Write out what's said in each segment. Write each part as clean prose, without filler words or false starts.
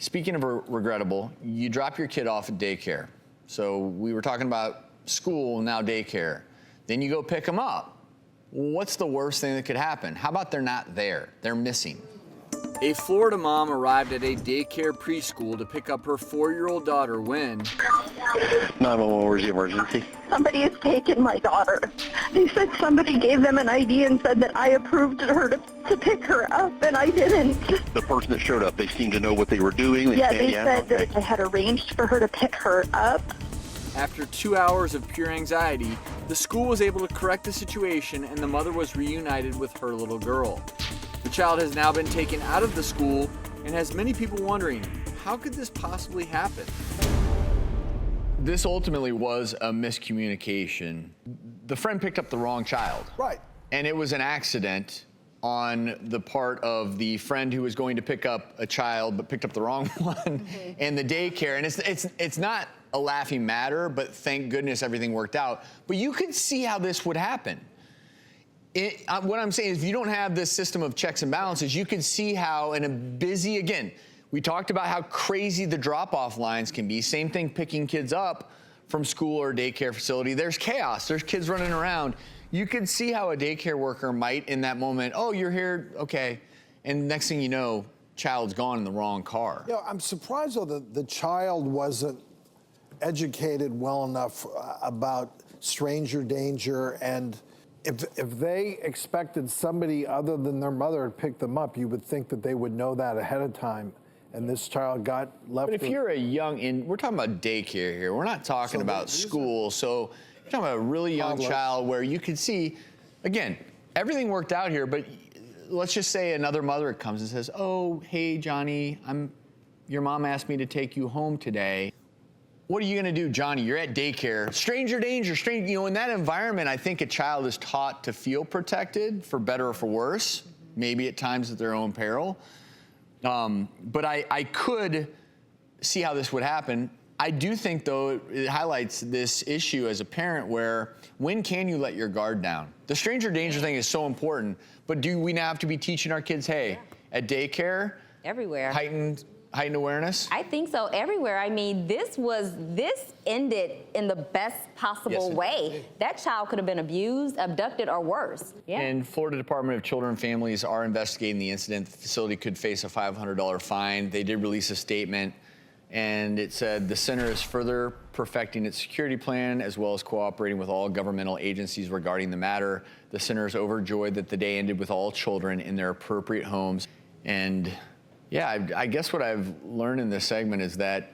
Speaking of regrettable, you drop your kid off at daycare. So we were talking about school, now daycare. Then you go pick them up. What's the worst thing that could happen? How about they're not there? They're missing. A Florida mom arrived at a daycare preschool to pick up her 4-year-old daughter when 911, where's the emergency? Somebody has taken my daughter. They said somebody gave them an ID and said that I approved her to pick her up, and I didn't. The person that showed up, they seemed to know what they were doing. They said that I had arranged for her to pick her up. After 2 hours of pure anxiety, the school was able to correct the situation and the mother was reunited with her little girl. The child has now been taken out of the school and has many people wondering, how could this possibly happen? This ultimately was a miscommunication. The friend picked up the wrong child. Right. And it was an accident on the part of the friend who was going to pick up a child but picked up the wrong one and the daycare. And it's not a laughing matter, but thank goodness everything worked out. But you could see how this would happen. What I'm saying is if you don't have this system of checks and balances, you can see how in a busy, again, we talked about how crazy the drop-off lines can be. Same thing picking kids up from school or daycare facility. There's chaos. There's kids running around. You could see how a daycare worker might in that moment, oh, you're here, okay. And next thing you know, child's gone in the wrong car. You know, I'm surprised though that the child wasn't educated well enough about stranger danger, and if they expected somebody other than their mother to pick them up, you would think that they would know that ahead of time. And this child got left. But if you're a young, we're talking about daycare here. We're not talking about school. So you're talking about a really young child where you could see, again, everything worked out here, but let's just say another mother comes and says, oh, hey, Johnny, your mom asked me to take you home today. What are you gonna do, Johnny? You're at daycare. Stranger danger, you know, in that environment, I think a child is taught to feel protected, for better or for worse, maybe at times at their own peril. But I could see how this would happen. I do think, though, it highlights this issue as a parent where when can you let your guard down? The stranger danger thing is so important, but do we now have to be teaching our kids, hey, at daycare, everywhere, heightened awareness? I think so, everywhere. I mean, this ended in the best possible way. That child could have been abused, abducted, or worse. Yeah. And Florida Department of Children and Families are investigating the incident. The facility could face a $500 fine. They did release a statement, and it said the center is further perfecting its security plan as well as cooperating with all governmental agencies regarding the matter. The center is overjoyed that the day ended with all children in their appropriate homes. And yeah, I guess what I've learned in this segment is that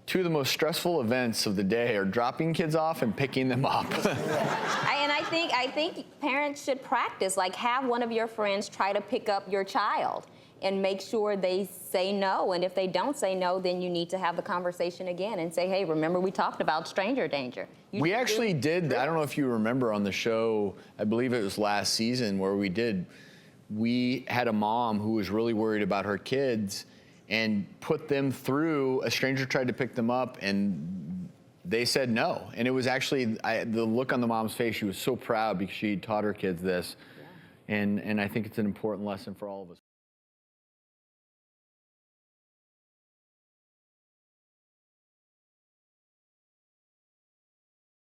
two of the most stressful events of the day are dropping kids off and picking them up. And I think parents should practice, like have one of your friends try to pick up your child and make sure they say no. And if they don't say no, then you need to have the conversation again and say, hey, remember we talked about stranger danger. We actually did, I don't know if you remember on the show, I believe it was last season where we had a mom who was really worried about her kids and put them through, a stranger tried to pick them up and they said no. And it was actually, the look on the mom's face, she was so proud because she taught her kids this. Yeah. And I think it's an important lesson for all of us.